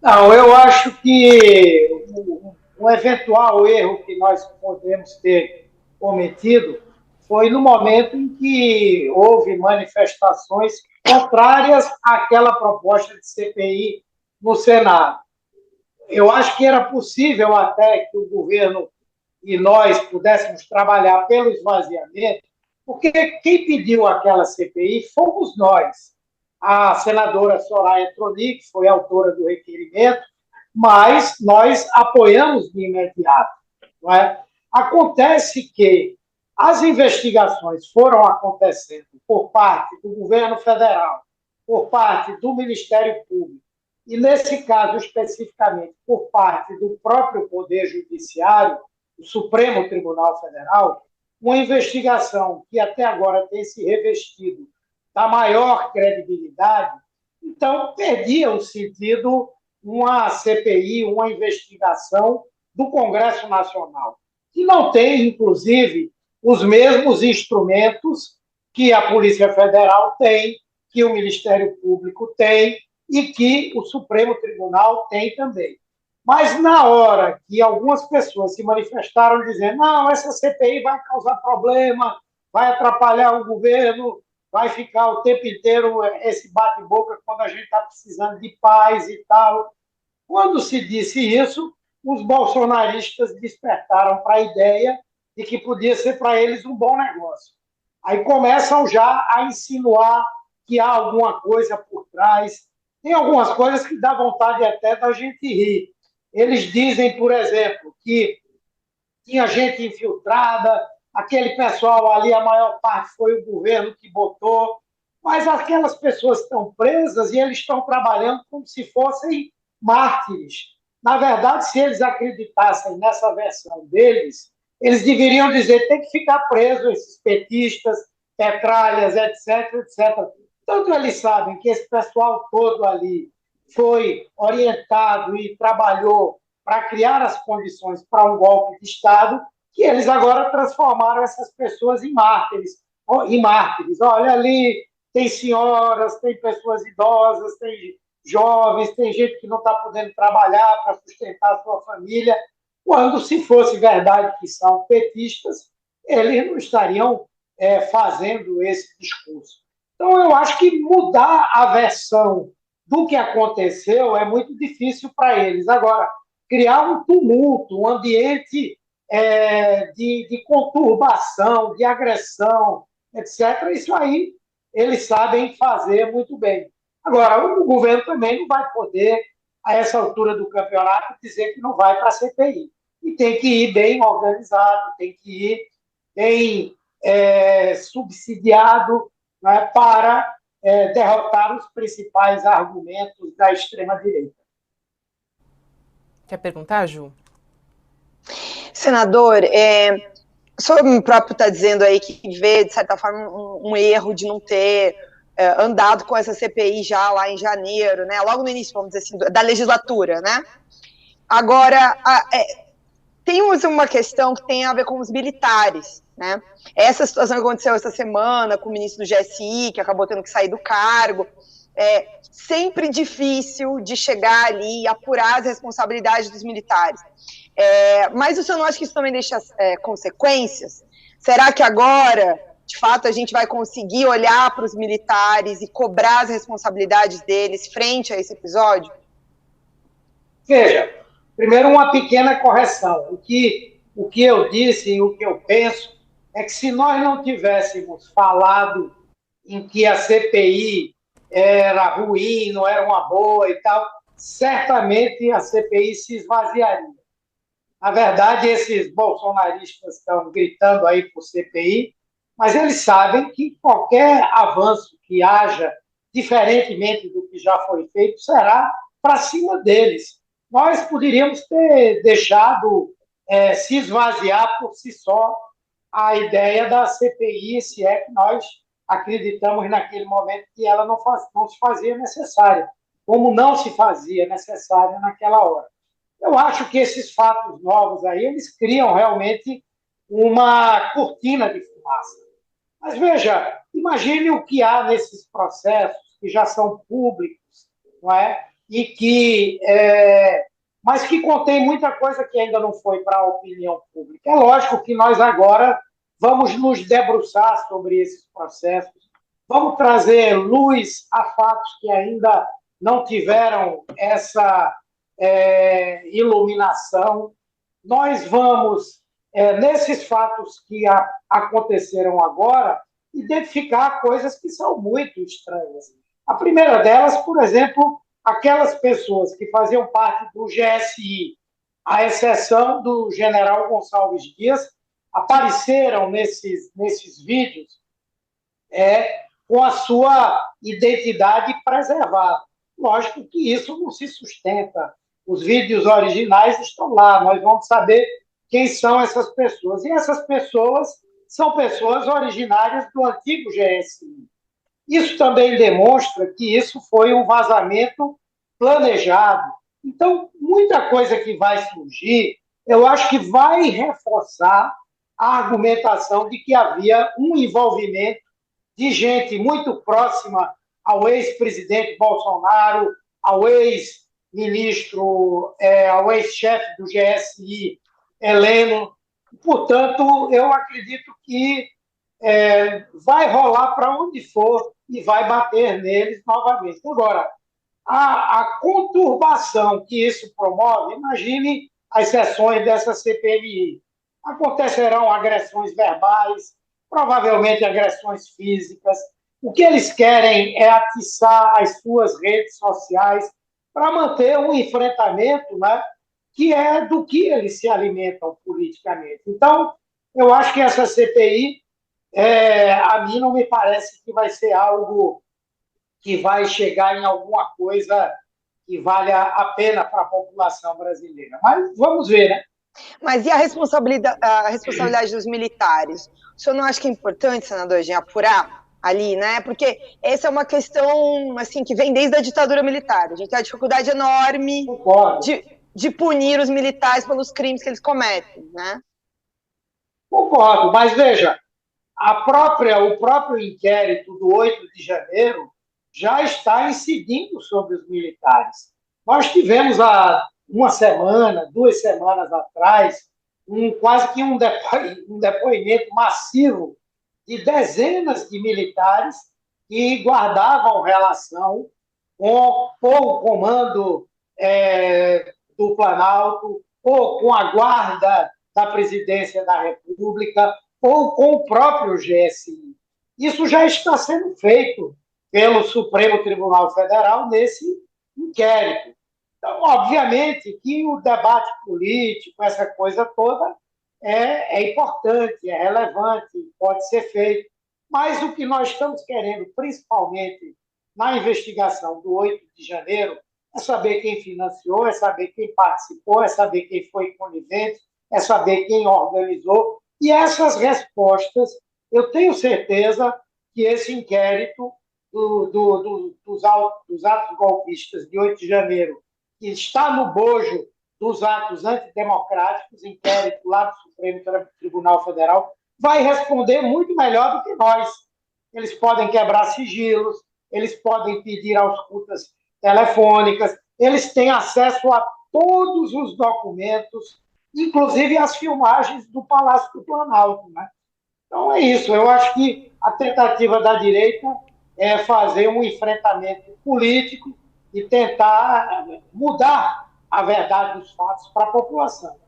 Não, eu acho que um eventual erro que nós podemos ter cometido foi no momento em que houve manifestações contrárias àquela proposta de CPI no Senado. Eu acho que era possível até que o governo e nós pudéssemos trabalhar pelo esvaziamento, porque quem pediu aquela CPI fomos nós. A senadora Soraya Tronic foi autora do requerimento, mas nós apoiamos de imediato. Não é? Acontece que as investigações foram acontecendo por parte do governo federal, por parte do Ministério Público, e, nesse caso, especificamente, por parte do próprio Poder Judiciário, o Supremo Tribunal Federal, uma investigação que até agora tem se revestido da maior credibilidade, então perdia o sentido uma CPI, uma investigação do Congresso Nacional, que não tem, inclusive, os mesmos instrumentos que a Polícia Federal tem, que o Ministério Público tem e que o Supremo Tribunal tem também. Mas na hora que algumas pessoas se manifestaram dizendo não, essa CPI vai causar problema, vai atrapalhar o governo, vai ficar o tempo inteiro esse bate-boca quando a gente está precisando de paz e tal. Quando se disse isso, os bolsonaristas despertaram para a ideia de que podia ser para eles um bom negócio. Aí começam já a insinuar que há alguma coisa por trás. Tem algumas coisas que dá vontade até da gente rir. Eles dizem, por exemplo, que tinha gente infiltrada, aquele pessoal ali, a maior parte foi o governo que botou, mas aquelas pessoas estão presas e eles estão trabalhando como se fossem mártires. Na verdade, se eles acreditassem nessa versão deles, eles deveriam dizer tem que ficar preso esses petistas, petralhas, etc, etc. Tanto eles sabem que esse pessoal todo ali foi orientado e trabalhou para criar as condições para um golpe de Estado, que eles agora transformaram essas pessoas em mártires. Em mártires. Olha ali, tem senhoras, tem pessoas idosas, tem jovens, tem gente que não está podendo trabalhar para sustentar a sua família. Quando, se fosse verdade que são petistas, eles não estariam fazendo esse discurso. Então, eu acho que mudar a versão do que aconteceu é muito difícil para eles. Agora, criar um tumulto, um ambiente de conturbação, de agressão, etc., isso aí eles sabem fazer muito bem. Agora, o governo também não vai poder, a essa altura do campeonato, dizer que não vai para a CPI. E tem que ir bem organizado, tem que ir bem subsidiado, né, para derrotar os principais argumentos da extrema-direita. Quer perguntar, Ju? Senador, o senhor próprio está dizendo aí que vê, de certa forma, um erro de não ter andado com essa CPI já lá em janeiro, né? Logo no início, vamos dizer assim, da legislatura, né? Agora, tem uma questão que tem a ver com os militares, né? Essa situação que aconteceu essa semana com o ministro do GSI, que acabou tendo que sair do cargo, sempre difícil de chegar ali e apurar as responsabilidades dos militares. Mas o senhor não acha que isso também deixa consequências? Será que agora, de fato, a gente vai conseguir olhar para os militares e cobrar as responsabilidades deles frente a esse episódio? Veja, primeiro uma pequena correção. O que eu disse e o que eu penso é que se nós não tivéssemos falado em que a CPI era ruim, não era uma boa e tal, certamente a CPI se esvaziaria. Na verdade, esses bolsonaristas estão gritando aí por CPI, mas eles sabem que qualquer avanço que haja, diferentemente do que já foi feito, será para cima deles. Nós poderíamos ter deixado se esvaziar por si só a ideia da CPI, se é que nós acreditamos naquele momento que ela não se fazia necessária, como não se fazia necessária naquela hora. Eu acho que esses fatos novos aí, eles criam realmente uma cortina de fumaça. Mas veja, imagine o que há nesses processos que já são públicos, não é? e que, mas que contém muita coisa que ainda não foi para a opinião pública. É lógico que nós agora vamos nos debruçar sobre esses processos, vamos trazer luz a fatos que ainda não tiveram essa iluminação. Nós vamos, nesses fatos que aconteceram agora, identificar coisas que são muito estranhas. A primeira delas, por exemplo, aquelas pessoas que faziam parte do GSI, à exceção do general Gonçalves Dias, apareceram nesses vídeos com a sua identidade preservada. Lógico que isso não se sustenta. Os vídeos originais estão lá, nós vamos saber quem são essas pessoas. E essas pessoas são pessoas originárias do antigo GSI. Isso também demonstra que isso foi um vazamento planejado. Então, muita coisa que vai surgir, eu acho que vai reforçar a argumentação de que havia um envolvimento de gente muito próxima ao ex-presidente Bolsonaro, ao ex-ministro, ao ex-chefe do GSI, Heleno. Portanto, eu acredito que vai rolar para onde for e vai bater neles novamente. Agora, a conturbação que isso promove, imagine as sessões dessa CPMI. Acontecerão agressões verbais, provavelmente agressões físicas. O que eles querem é atiçar as suas redes sociais para manter um enfrentamento, né, que é do que eles se alimentam politicamente. Então, eu acho que essa CPI, a mim não me parece que vai ser algo que vai chegar em alguma coisa que valha a pena para a população brasileira. Mas vamos ver, né? Mas e a responsabilidade dos militares? O senhor não acha que é importante, senador Jean, apurar ali, né? Porque essa é uma questão assim, que vem desde a ditadura militar. A gente tem uma dificuldade enorme de punir os militares pelos crimes que eles cometem, né? Concordo, mas veja, o próprio inquérito do 8 de janeiro já está incidindo sobre os militares. Nós tivemos há uma semana, 2 semanas atrás, quase que um depoimento massivo de dezenas de militares que guardavam relação com o comando do Planalto, ou com a guarda da presidência da República, ou com o próprio GSI. Isso já está sendo feito pelo Supremo Tribunal Federal nesse inquérito. Então, obviamente que o debate político, essa coisa toda, é importante, é relevante, pode ser feito. Mas o que nós estamos querendo, principalmente na investigação do 8 de janeiro, é saber quem financiou, é saber quem participou, é saber quem foi conivente, é saber quem organizou. E essas respostas, eu tenho certeza que esse inquérito dos atos golpistas de 8 de janeiro, que está no bojo dos atos antidemocráticos, inquérito lá do Supremo Tribunal Federal, vai responder muito melhor do que nós. Eles podem quebrar sigilos, eles podem pedir auscultas telefônicas, eles têm acesso a todos os documentos, inclusive as filmagens do Palácio do Planalto, né? Então é isso. Eu acho que a tentativa da direita é fazer um enfrentamento político e tentar mudar a verdade dos fatos para a população.